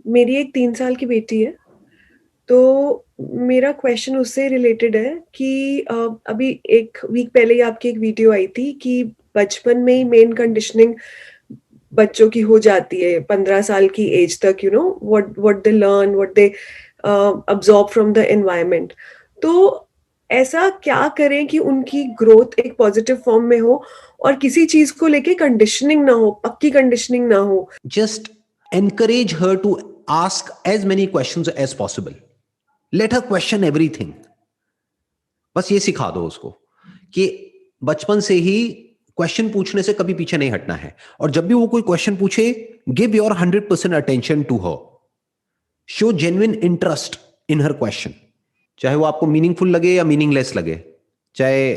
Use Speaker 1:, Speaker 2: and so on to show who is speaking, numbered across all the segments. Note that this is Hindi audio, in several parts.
Speaker 1: मेरी एक 3 साल की बेटी है। तो मेरा क्वेश्चन उससे रिलेटेड है कि अभी एक वीक पहले ही आपकी एक वीडियो आई थी कि बचपन में ही मेन कंडीशनिंग बच्चों की हो जाती है 15 साल की एज तक, you know what they learn, what they absorb from the environment. तो ऐसा क्या करें कि उनकी ग्रोथ एक पॉजिटिव फॉर्म में हो और किसी चीज को लेके कंडीशनिंग ना हो, पक्की कंडीशनिंग ना हो।
Speaker 2: Just encourage her to ask as many questions as possible. Let her question everything. बस ये सिखा दो उसको कि बचपन से ही क्वेश्चन पूछने से कभी पीछे नहीं हटना है, और जब भी वो कोई क्वेश्चन पूछे, give your 100% attention to her. Show genuine interest in her question, चाहे वो आपको मीनिंगफुल लगे या मीनिंगलेस लगे, चाहे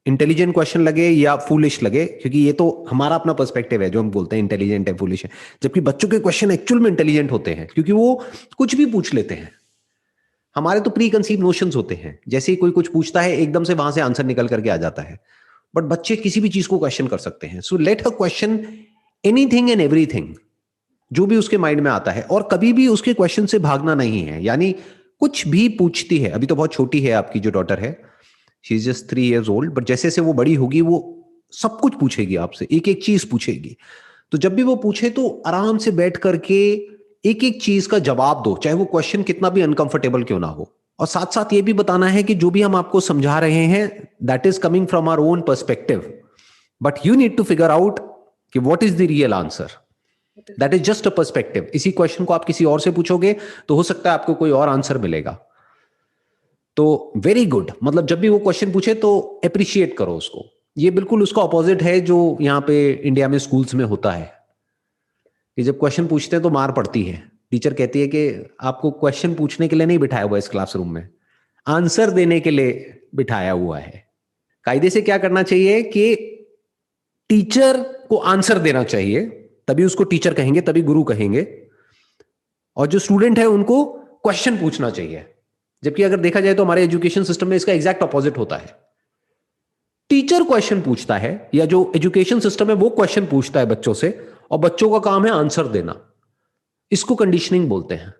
Speaker 2: इंटेलिजेंट क्वेश्चन लगे या फूलिश लगे, क्योंकि ये तो हमारा अपना पर्सपेक्टिव है जो हम बोलते हैं इंटेलिजेंट है, फूलिश है, जबकि बच्चों के क्वेश्चन एक्चुअल में इंटेलिजेंट होते हैं, क्योंकि वो कुछ भी पूछ लेते हैं. हमारे तो प्री कंसीव नोशंस होते हैं, जैसे ही कोई कुछ पूछता है एकदम से वहां से आंसर निकल करके आ जाता है, बट बच्चे किसी भी चीज को क्वेश्चन कर सकते हैं. So let her question anything and everything, जो भी उसके माइंड में आता है, और कभी भी उसके क्वेश्चन से भागना नहीं है. यानी कुछ भी पूछती है, अभी तो बहुत छोटी है आपकी जो डॉटर है, she is just 3 years old, but जैसे जैसे वो बड़ी होगी वो सब कुछ पूछेगी आपसे, एक एक चीज पूछेगी. तो जब भी वो पूछे तो आराम से बैठ करके एक एक चीज का जवाब दो, चाहे वो क्वेश्चन कितना भी अनकंफर्टेबल क्यों ना हो. और साथ साथ ये भी बताना है कि जो भी हम आपको समझा रहे हैं, that is coming from our own perspective, but you need to figure out कि what is the real answer. That is just a perspective. इसी क्वेश्चन को आप किसी और से पूछोगे तो हो सकता है आपको कोई और आंसर मिलेगा. तो वेरी गुड, मतलब जब भी वो क्वेश्चन पूछे तो अप्रिशिएट करो उसको. ये बिल्कुल उसका ऑपोजिट है जो यहाँ पे इंडिया में स्कूल्स में होता है, कि जब क्वेश्चन पूछते हैं तो मार पड़ती है. टीचर कहती है कि आपको क्वेश्चन पूछने के लिए नहीं बिठाया हुआ इस क्लासरूम में, आंसर देने के लिए बिठाया हुआ है. कायदे से क्या करना चाहिए कि टीचर को आंसर देना चाहिए, तभी उसको टीचर कहेंगे, तभी गुरु कहेंगे, और जो स्टूडेंट है उनको क्वेश्चन पूछना चाहिए. जबकि अगर देखा जाए तो हमारे एजुकेशन सिस्टम में इसका एग्जैक्ट ऑपोजिट होता है. टीचर क्वेश्चन पूछता है, या जो एजुकेशन सिस्टम है वो क्वेश्चन पूछता है बच्चों से, और बच्चों का काम है आंसर देना. इसको कंडीशनिंग बोलते हैं.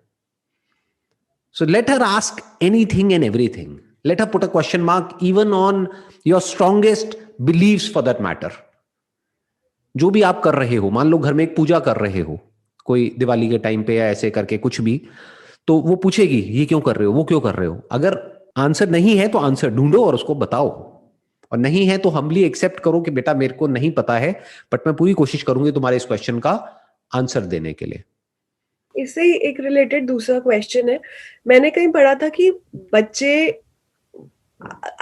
Speaker 2: So let her ask anything and everything. Let her put a question mark even on your strongest beliefs for that matter. जो भी आप कर रहे हो, मान लो घर में एक पूजा कर रहे हो, कोई दिवाली के टाइम पे या ऐसे करके कुछ भी, तो वो पूछेगी ये क्यों कर रहे हो, वो क्यों कर रहे हो. अगर आंसर नहीं है तो आंसर ढूंढो और उसको बताओ, और नहीं है तो हम्बली एक्सेप्ट करो कि बेटा मेरे को नहीं पता है, बट मैं पूरी कोशिश करूंगी तुम्हारे इस क्वेश्चन का आंसर देने के लिए.
Speaker 1: इससे ही एक रिलेटेड दूसरा क्वेश्चन है। मैंने कहीं पढ़ा था कि बच्चे,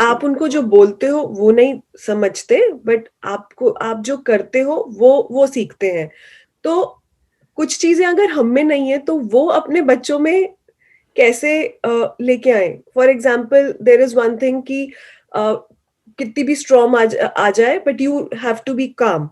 Speaker 1: आप उनको जो बोलते हो वो नहीं समझते, बट आपको आप जो करते हो वो सीखते हैं। तो कुछ चीजें अगर हम में नहीं है तो वो अपने बच्चों में कैसे लेके आए। For example there is one thing कि कितनी भी स्ट्रॉम आ जाए, but you have to be calm.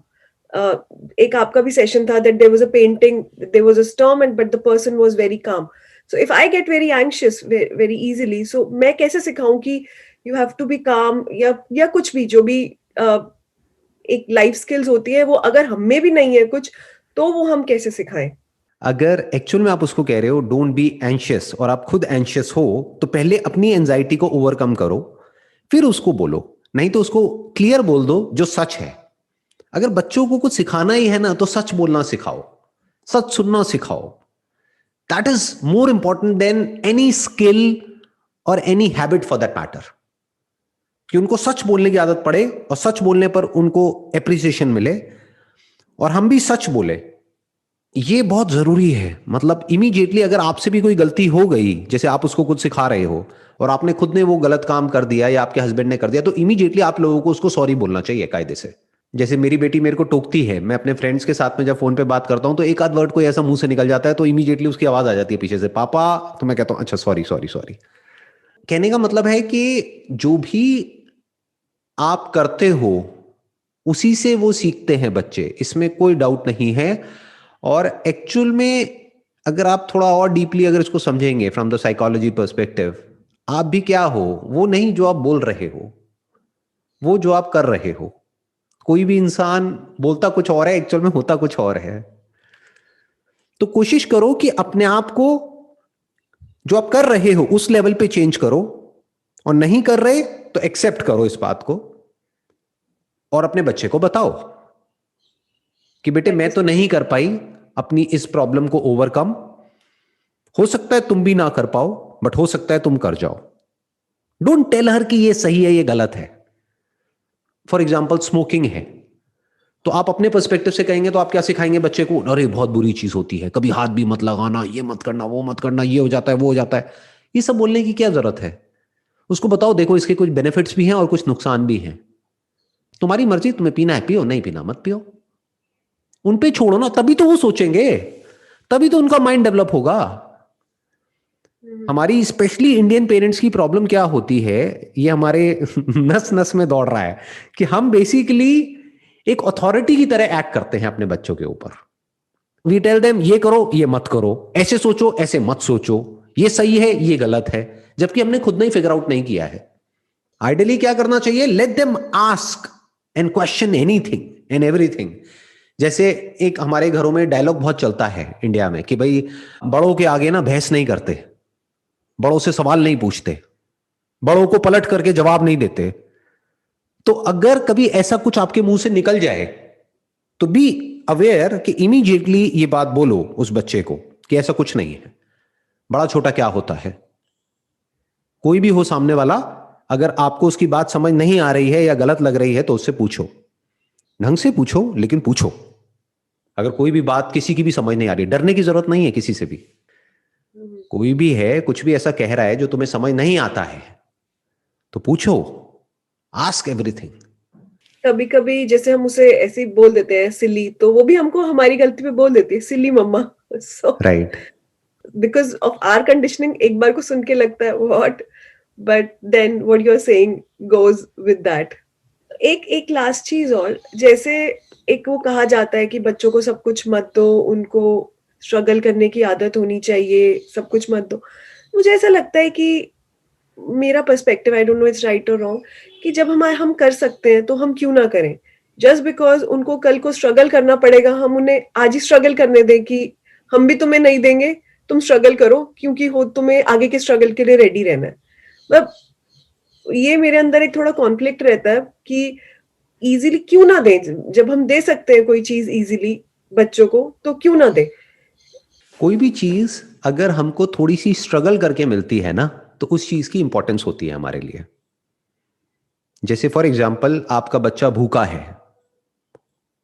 Speaker 1: एक आपका भी सेशन था that there was a painting, there was a storm and but the person was very calm. So if I get very anxious very easily, so मैं कैसे सिखाऊं कि यू हैव टू बी काम, या कुछ भी जो भी एक लाइफ स्किल्स होती है वो अगर हम में भी नहीं है कुछ, तो वो हम कैसे सिखाएं.
Speaker 2: अगर एक्चुअल में आप उसको कह रहे हो डोंट बी एंशियस, और आप खुद एंशियस हो, तो पहले अपनी एंजाइटी को ओवरकम करो, फिर उसको बोलो. नहीं तो उसको क्लियर बोल दो जो सच है. अगर बच्चों को कुछ सिखाना ही है ना, तो सच बोलना सिखाओ, सच सुनना सिखाओ. That is more important than any skill और any habit for that matter. कि उनको सच बोलने की आदत पड़े, और सच बोलने पर उनको एप्रिसिएशन मिले, और हम भी सच बोले. ये बहुत जरूरी है. मतलब इमीडिएटली अगर आपसे भी कोई गलती हो गई, जैसे आप उसको कुछ सिखा रहे हो और आपने खुद ने वो गलत काम कर दिया या आपके हस्बैंड ने कर दिया, तो इमीडिएटली आप लोगों को उसको सॉरी बोलना चाहिए कायदे से. जैसे मेरी बेटी मेरे को टोकती है, मैं अपने फ्रेंड्स के साथ में जब फोन पे बात करता हूं तो एक आध वर्ड कोई ऐसा मुंह से निकल जाता है, तो इमीडिएटली उसकी आवाज आ जाती है पीछे से, पापा. तो मैं कहता हूं अच्छा सॉरी सॉरी सॉरी. कहने का मतलब है कि जो भी आप करते हो उसी से वो सीखते हैं बच्चे, इसमें कोई डाउट नहीं है. और एक्चुअल में अगर आप थोड़ा और डीपली अगर इसको समझेंगे फ्रॉम द साइकोलॉजी पर्सपेक्टिव, आप भी क्या हो, वो नहीं जो आप बोल रहे हो, वो जो आप कर रहे हो. कोई भी इंसान बोलता कुछ और है, एक्चुअल में होता कुछ और है. तो कोशिश करो कि अपने आप को जो आप कर रहे हो उस लेवल पे चेंज करो, और नहीं कर रहे तो एक्सेप्ट करो इस बात को, और अपने बच्चे को बताओ कि बेटे मैं तो नहीं कर पाई अपनी इस प्रॉब्लम को ओवरकम, हो सकता है तुम भी ना कर पाओ, बट हो सकता है तुम कर जाओ। डोंट टेल हर कि ये सही है ये गलत है। फॉर एग्जाम्पल स्मोकिंग है, तो आप अपने पर्सपेक्टिव से कहेंगे तो आप क्या सिखाएंगे बच्चे को? अरे बहुत बुरी चीज होती है, कभी हाथ भी मत लगाना, ये मत करना, वो मत करना, ये हो जाता है, वो हो जाता है। ये सब बोलने की क्या जरूरत है? उसको बताओ देखो इसके कुछ बेनिफिट्स भी हैं और कुछ नुकसान भी हैं, तुम्हारी मर्जी, तुम्हें पीना है पियो, नहीं पीना मत पियो। उन पे छोड़ो ना, तभी तो वो सोचेंगे, तभी तो उनका माइंड डेवलप होगा। हमारी स्पेशली इंडियन पेरेंट्स की प्रॉब्लम क्या होती है, ये हमारे नस नस में दौड़ रहा है कि हम बेसिकली एक अथॉरिटी की तरह एक्ट करते हैं अपने बच्चों के ऊपर। वी टेल देम ये करो ये मत करो, ऐसे सोचो ऐसे मत सोचो, ये सही है ये गलत है, जबकि हमने खुद नहीं फिगर आउट नहीं किया है। आइडियली क्या करना चाहिए? Let them ask and question anything and everything. जैसे एक हमारे घरों में डायलॉग बहुत चलता है इंडिया में कि भाई बड़ों के आगे ना बहस नहीं करते, बड़ों से सवाल नहीं पूछते, बड़ों को पलट करके जवाब नहीं देते। तो अगर कभी ऐसा कुछ आपके मुंह से निकल जाए तो बी अवेयर कि इमीडिएटली ये बात बोलो उस बच्चे को कि ऐसा कुछ नहीं है। बड़ा छोटा क्या होता है, कोई भी हो सामने वाला, अगर आपको उसकी बात समझ नहीं आ रही है या गलत लग रही है तो उससे पूछो, ढंग से पूछो लेकिन पूछो। अगर कोई भी बात किसी की भी समझ नहीं आ रही, डरने की जरूरत नहीं है किसी से भी। कोई भी है कुछ भी ऐसा कह रहा है जो तुम्हें समझ नहीं आता है तो पूछो, आस्क एवरीथिंग।
Speaker 1: कभी कभी जैसे हम उसे ऐसे ही बोल देते हैं सिली, तो वो भी हमको हमारी गलती पे बोल देती है silly mamma. So
Speaker 2: right,
Speaker 1: because of our conditioning एक बार को सुन के लगता है what, but then what you are saying goes with that. एक एक लास्ट चीज और, जैसे एक वो कहा जाता है कि बच्चों को सब कुछ मत दो, उनको स्ट्रगल करने की आदत होनी चाहिए, सब कुछ मत दो। मुझे ऐसा लगता है कि मेरा perspective, I don't know it's right और रॉन्ग, कि जब हम कर सकते हैं तो हम क्यों ना करें। जस्ट बिकॉज उनको कल को स्ट्रगल करना पड़ेगा, हम उन्हें आज ही स्ट्रगल करने दें कि हम भी तुम्हें नहीं देंगे, तुम स्ट्रगल करो, क्योंकि हो तुम्हें आगे के स्ट्रगल के लिए रेडी रहना है। मतलब ये मेरे अंदर एक थोड़ा कॉन्फ्लिक्ट रहता है कि इजीली क्यों ना दें, जब हम दे सकते हैं कोई चीज इजीली बच्चों को तो क्यों ना दें।
Speaker 2: कोई भी चीज अगर हमको थोड़ी सी स्ट्रगल करके मिलती है ना तो उस चीज की इंपॉर्टेंस होती है हमारे लिए। जैसे फॉर एग्जाम्पल आपका बच्चा भूखा है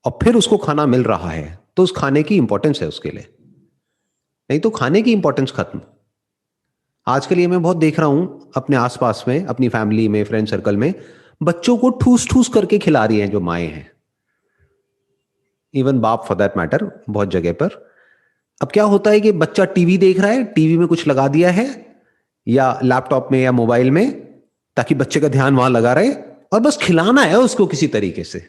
Speaker 2: और फिर उसको खाना मिल रहा है तो उस खाने की इंपॉर्टेंस है उसके लिए, नहीं तो खाने की इंपॉर्टेंस खत्म। आजकल ये मैं बहुत देख रहा हूं अपने आसपास में, अपनी फैमिली में, फ्रेंड सर्कल में, बच्चों को ठूस ठूस करके खिला रही हैं जो माएँ हैं, इवन बाप फॉर दैट मैटर बहुत जगह पर। अब क्या होता है कि बच्चा टीवी देख रहा है, टीवी में कुछ लगा दिया है या लैपटॉप में या मोबाइल में, ताकि बच्चे का ध्यान वहां लगा रहे, और बस खिलाना है उसको किसी तरीके से।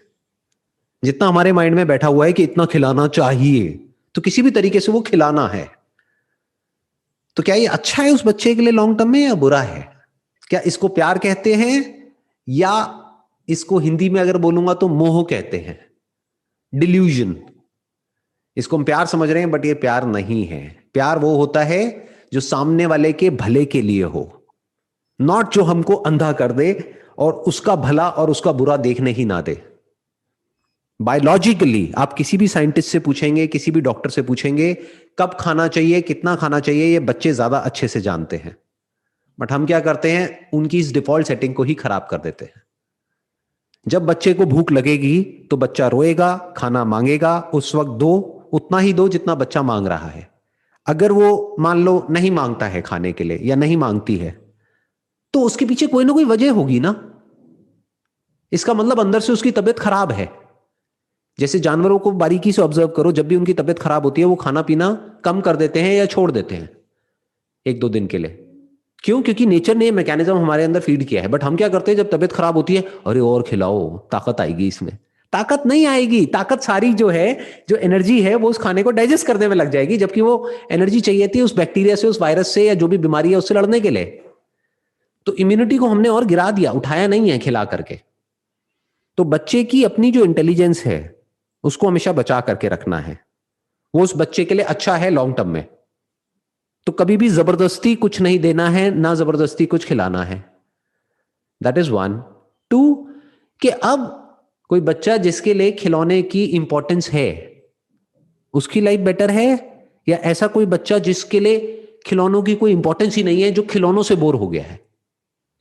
Speaker 2: जितना हमारे माइंड में बैठा हुआ है कि इतना खिलाना चाहिए, तो किसी भी तरीके से वो खिलाना है। तो क्या ये अच्छा है उस बच्चे के लिए लॉन्ग टर्म में या बुरा है? क्या इसको प्यार कहते हैं या इसको हिंदी में अगर बोलूंगा तो मोह कहते हैं, डिल्यूजन। इसको हम प्यार समझ रहे हैं बट ये प्यार नहीं है। प्यार वो होता है जो सामने वाले के भले के लिए हो, नॉट जो हमको अंधा कर दे और उसका भला और उसका बुरा देखने ही ना दे। बायोलॉजिकली आप किसी भी साइंटिस्ट से पूछेंगे, किसी भी डॉक्टर से पूछेंगे कब खाना चाहिए, कितना खाना चाहिए, ये बच्चे ज्यादा अच्छे से जानते हैं। बट हम क्या करते हैं, उनकी इस डिफॉल्ट सेटिंग को ही खराब कर देते हैं। जब बच्चे को भूख लगेगी तो बच्चा रोएगा, खाना मांगेगा, उस वक्त दो, उतना ही दो जितना बच्चा मांग रहा है। अगर वो मान लो नहीं मांगता है खाने के लिए या नहीं मांगती है तो उसके पीछे कोई ना कोई वजह होगी ना। इसका मतलब अंदर से उसकी तबीयत खराब है। जैसे जानवरों को बारीकी से ऑब्जर्व करो, जब भी उनकी तबीयत खराब होती है वो खाना पीना कम कर देते हैं या छोड़ देते हैं एक दो दिन के लिए। क्यों? क्योंकि नेचर ने मैकेनिज्म हमारे अंदर फीड किया है। बट हम क्या करते हैं, जब तबीयत खराब होती है, अरे और खिलाओ, ताकत आएगी इसमें। ताकत नहीं आएगी, ताकत सारी जो है, जो एनर्जी है, वो उस खाने को डाइजेस्ट करने में लग जाएगी, जबकि वो एनर्जी चाहिए थी उस बैक्टीरिया से, उस वायरस से, या जो भी बीमारी है उससे लड़ने के लिए। तो इम्यूनिटी को हमने और गिरा दिया, उठाया नहीं है खिला करके। तो बच्चे की अपनी जो इंटेलिजेंस है उसको हमेशा बचा करके रखना है। वो उस बच्चे के लिए अच्छा है लॉन्ग टर्म में। तो कभी भी जबरदस्ती कुछ नहीं देना है, ना जबरदस्ती कुछ खिलाना है। That is one. टू, कि अब कोई बच्चा जिसके लिए खिलौने की इंपॉर्टेंस है, उसकी लाइफ बेटर है, या ऐसा कोई बच्चा जिसके लिए खिलौनों की कोई इंपॉर्टेंस ही नहीं है, जो खिलौनों से बोर हो गया है।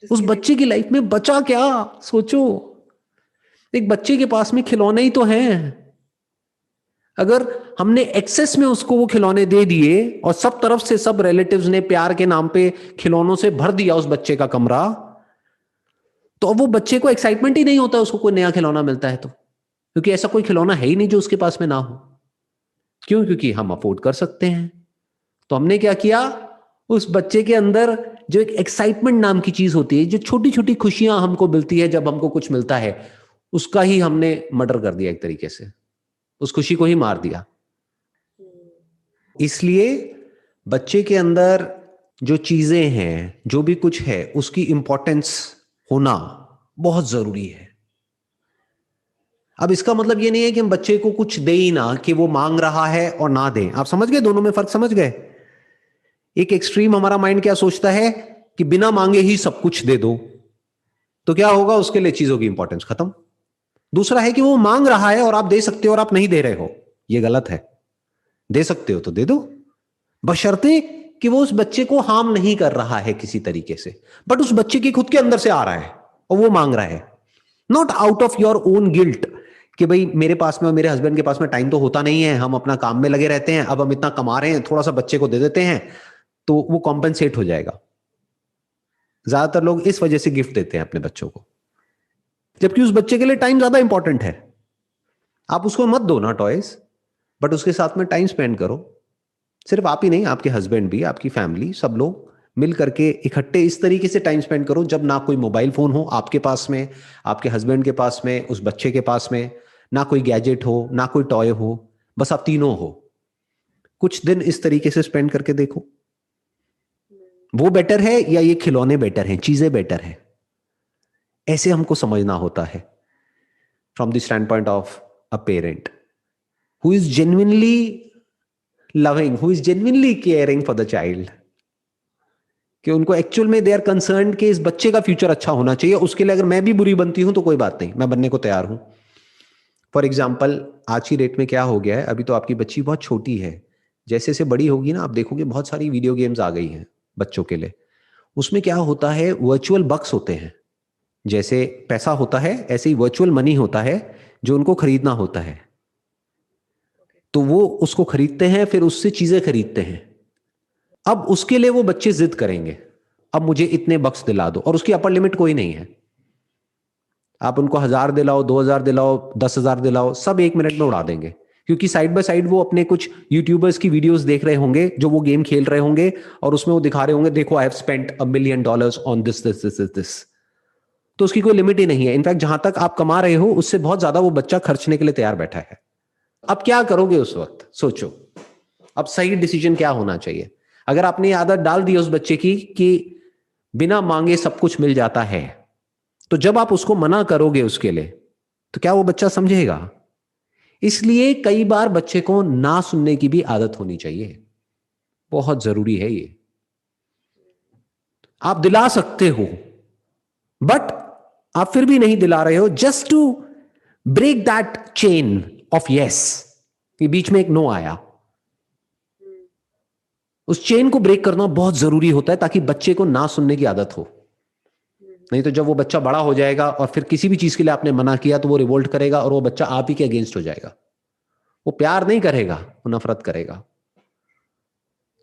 Speaker 2: उस
Speaker 1: जिसके लिए
Speaker 2: बच्चे की लाइफ में बचा क्या? सोचो, एक बच्चे के पास में खिलौने ही तो हैं। अगर हमने एक्सेस में उसको वो खिलौने दे दिए और सब तरफ से सब रिलेटिव्स ने प्यार के नाम पे खिलौनों से भर दिया उस बच्चे का कमरा, तो अब वो बच्चे को एक्साइटमेंट ही नहीं होता उसको कोई नया खिलौना मिलता है तो, क्योंकि ऐसा कोई खिलौना है ही नहीं जो उसके पास में ना हो। क्यों? क्योंकि हम अफोर्ड कर सकते हैं। तो हमने क्या किया, उस बच्चे के अंदर जो एक एक्साइटमेंट नाम की चीज होती है, जो छोटी छोटी खुशियां हमको मिलती है जब हमको कुछ मिलता है, उसका ही हमने मर्डर कर दिया एक तरीके से, उस खुशी को ही मार दिया। इसलिए बच्चे के अंदर जो चीजें हैं, जो भी कुछ है, उसकी इंपॉर्टेंस होना बहुत जरूरी है। अब इसका मतलब ये नहीं है कि हम बच्चे को कुछ दे ही ना, कि वो मांग रहा है और ना दें। आप समझ गए? दोनों में फर्क समझ गए? एक एक्सट्रीम हमारा माइंड क्या सोचता है कि बिना मांगे ही सब कुछ दे दो, तो क्या होगा, उसके लिए चीजों की इंपॉर्टेंस खत्म। दूसरा है कि वो मांग रहा है और आप दे सकते हो और आप नहीं दे रहे हो, ये गलत है। दे सकते हो तो दे दो, बशर्ते कि वो उस बच्चे को हार्म नहीं कर रहा है किसी तरीके से, बट उस बच्चे की खुद के अंदर से आ रहा है और वो मांग रहा है, not out of your own guilt कि भाई मेरे पास में और मेरे हस्बैंड के पास में टाइम तो होता नहीं है, हम अपना काम में लगे रहते हैं, अब हम इतना कमा रहे हैं, थोड़ा सा बच्चे को दे देते हैं तो वो कॉम्पेंसेट हो जाएगा। ज्यादातर लोग इस वजह से गिफ्ट देते हैं अपने बच्चों को, जबकि उस बच्चे के लिए टाइम ज्यादा इंपॉर्टेंट है। आप उसको मत दो ना टॉयज, बट उसके साथ में टाइम स्पेंड करो। सिर्फ आप ही नहीं, आपके हस्बैंड भी, आपकी फैमिली, सब लोग मिल करके इकट्ठे इस तरीके से टाइम स्पेंड करो जब ना कोई मोबाइल फोन हो आपके पास में, आपके हस्बैंड के पास में, उस बच्चे के पास में, ना कोई गैजेट हो, ना कोई टॉय हो, बस आप तीनों हो। कुछ दिन इस तरीके से स्पेंड करके देखो, वो बेटर है या ये खिलौने बेटर हैं, चीजें बेटर है। ऐसे हमको समझना होता है from the stand point of a parent who is genuinely loving, who is genuinely caring for the child, कि उनको एक्चुअल में दे आर कंसर्न कि इस बच्चे का फ्यूचर अच्छा होना चाहिए। उसके लिए अगर मैं भी बुरी बनती हूं तो कोई बात नहीं, मैं बनने को तैयार हूं। फॉर एग्जाम्पल, आज की डेट में क्या हो गया है, अभी तो आपकी बच्ची बहुत छोटी है, जैसे जैसे बड़ी होगी ना, आप देखोगे बहुत सारी वीडियो गेम्स आ गई हैं बच्चों के लिए। उसमें क्या होता है, वर्चुअल बक्स होते हैं। जैसे पैसा होता है ऐसे ही वर्चुअल मनी होता है जो उनको खरीदना होता है, तो वो उसको खरीदते हैं, फिर उससे चीजें खरीदते हैं। अब उसके लिए वो बच्चे जिद करेंगे, अब मुझे इतने बक्स दिला दो, और उसकी अपर लिमिट कोई नहीं है। आप उनको 1000 दिलाओ, 2000 दिलाओ, 10,000 दिलाओ, सब 1 मिनट में उड़ा देंगे, क्योंकि साइड बाय साइड वो अपने कुछ यूट्यूबर्स की वीडियोस देख रहे होंगे जो वो गेम खेल रहे होंगे, और उसमें वो दिखा रहे होंगे, देखो I have spent $1 million on this this this this. तो उसकी कोई लिमिट ही नहीं है। इनफैक्ट जहां तक आप कमा रहे हो उससे बहुत ज्यादा वो बच्चा खर्चने के लिए तैयार बैठा है। अब क्या करोगे उस वक्त, सोचो। अब सही डिसीजन क्या होना चाहिए? अगर आपने ये आदत डाल दी उस बच्चे की कि बिना मांगे सब कुछ मिल जाता है, तो जब आप उसको मना करोगे उसके लिए, तो क्या वो बच्चा समझेगा? इसलिए कई बार बच्चे को ना सुनने की भी आदत होनी चाहिए, बहुत जरूरी है ये। आप दिला सकते हो, बट आप फिर भी नहीं दिला रहे हो, just to break that chain of yes, कि बीच में एक नो आया, उस चेन को ब्रेक करना बहुत जरूरी होता है ताकि बच्चे को ना सुनने की आदत हो। नहीं तो जब वो बच्चा बड़ा हो जाएगा और फिर किसी भी चीज के लिए आपने मना किया तो वो रिवोल्ट करेगा और वो बच्चा आप ही के अगेंस्ट हो जाएगा। वो प्यार नहीं करेगा, वो नफरत करेगा।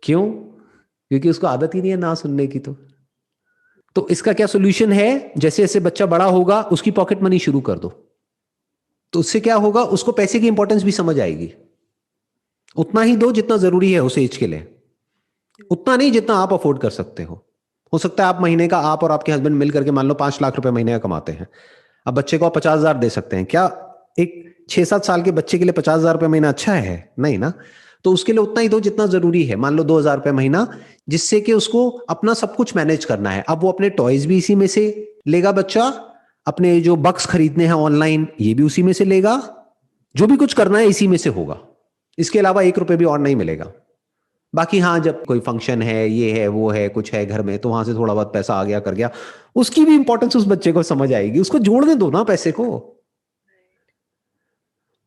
Speaker 2: क्यों? क्योंकि उसको आदत ही नहीं है ना सुनने की। तो इसका क्या सोल्यूशन है? जैसे जैसे बच्चा बड़ा होगा उसकी पॉकेट मनी शुरू कर दो, तो उससे क्या होगा, उसको पैसे की इंपॉर्टेंस भी समझ आएगी। उतना ही दो जितना जरूरी है उस एज के लिए, उतना नहीं जितना आप अफोर्ड कर सकते हो सकता है आप महीने का, आप और आपके हस्बैंड मिल करके मान लो 5 लाख रुपए महीने का कमाते हैं। अब बच्चे को आप 50,000 दे सकते हैं क्या? एक 6-7 साल के बच्चे के लिए 50,000 रुपए महीना अच्छा है? नहीं ना। तो उसके लिए उतना ही दो जितना जरूरी है, मान लो 2,000 रुपए महीना, जिससे कि उसको अपना सब कुछ मैनेज करना है। अब वो अपने टॉयज भी इसी में से लेगा बच्चा, अपने जो बक्स खरीदने हैं ऑनलाइन ये भी उसी में से लेगा, जो भी कुछ करना है इसी में से होगा। इसके अलावा 1 रुपए भी और नहीं मिलेगा। बाकी हाँ, जब कोई फंक्शन है, ये है, वो है, कुछ है घर में, तो वहां से थोड़ा बहुत पैसा आ गया कर गया, उसकी भी इंपॉर्टेंस उस बच्चे को समझ आएगी। उसको जोड़ने दो ना पैसे को।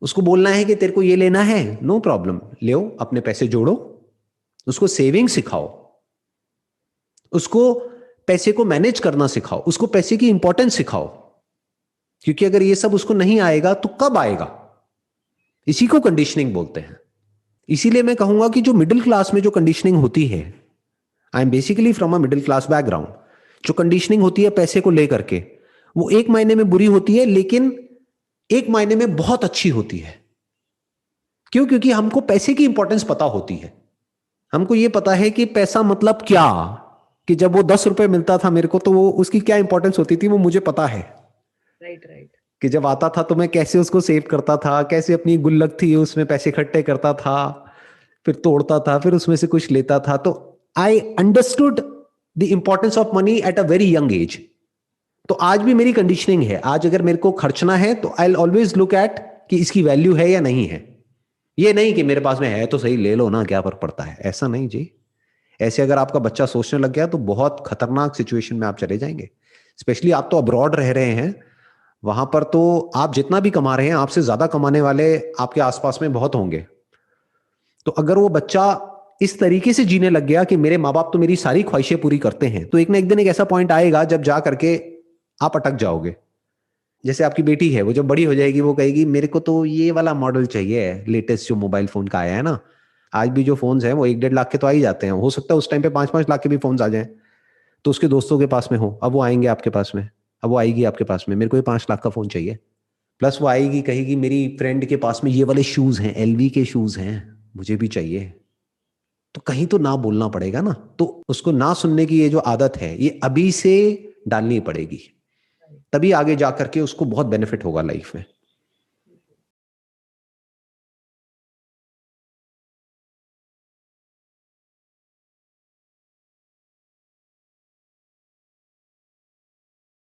Speaker 2: उसको बोलना है कि तेरे को ये लेना है, नो प्रॉब्लम, ले अपने पैसे जोड़ो। उसको सेविंग सिखाओ, उसको पैसे को मैनेज करना सिखाओ, उसको पैसे की इंपॉर्टेंस सिखाओ। क्योंकि अगर ये सब उसको नहीं आएगा तो कब आएगा? इसी को कंडीशनिंग बोलते हैं। इसीलिए मैं कहूंगा कि जो मिडिल क्लास में जो कंडीशनिंग होती है, I am basically from a middle class background, जो कंडीशनिंग होती है पैसे को लेकर के, वो एक मायने में बुरी होती है, लेकिन एक मायने में बहुत अच्छी होती है। क्यों? क्योंकि हमको पैसे की इंपॉर्टेंस पता होती है। हमको ये पता है कि पैसा मतलब क्या, कि जब वो 10 रुपए मिलता था मेरे को, तो वो उसकी क्या इंपॉर्टेंस होती थी वो मुझे पता है।
Speaker 1: Right right.
Speaker 2: कि जब आता था तो मैं कैसे उसको सेव करता था, कैसे अपनी गुल्लक थी उसमें पैसे इकट्ठे करता था, फिर तोड़ता था, फिर उसमें से कुछ लेता था। तो I understood the importance of money at a very young age. तो आज भी मेरी कंडीशनिंग है, आज अगर मेरे को खर्चना है तो आई ऑलवेज लुक एट कि इसकी वैल्यू है या नहीं है। ये नहीं कि मेरे पास में है तो सही, ले लो ना, क्या फर्क पड़ता है, ऐसा नहीं जी। ऐसे अगर आपका बच्चा सोचने लग गया तो बहुत खतरनाक सिचुएशन में आप चले जाएंगे। स्पेशली आप तो अब्रॉड रह रहे हैं, वहां पर तो आप जितना भी कमा रहे हैं, आपसे ज्यादा कमाने वाले आपके आसपास में बहुत होंगे। तो अगर वो बच्चा इस तरीके से जीने लग गया कि मेरे माँ बाप तो मेरी सारी ख्वाहिशें पूरी करते हैं, तो एक ना एक दिन एक ऐसा पॉइंट आएगा जब जा करके आप अटक जाओगे। जैसे आपकी बेटी है, वो जब बड़ी हो जाएगी वो कहेगी मेरे को तो ये वाला मॉडल चाहिए, लेटेस्ट जो मोबाइल फोन का आया है ना। आज भी जो फोन्स हैं वो 1-1.5 लाख के तो आ ही जाते हैं, हो सकता है उस टाइम पे 5-5 लाख के भी फोन्स आ जाएं। तो उसके दोस्तों के पास में हो, अब वो आएंगे आपके पास में, अब वो आएगी आपके पास में, मेरे को ये 5 लाख का फोन चाहिए। प्लस वो आएगी कहेगी मेरी फ्रेंड के पास में ये वाले शूज हैं, LV के शूज हैं, मुझे भी चाहिए। तो कहीं तो ना बोलना पड़ेगा ना। तो उसको ना सुनने की ये जो आदत है, ये अभी से डालनी पड़ेगी, तभी आगे जाकर के उसको बहुत बेनिफिट होगा लाइफ में।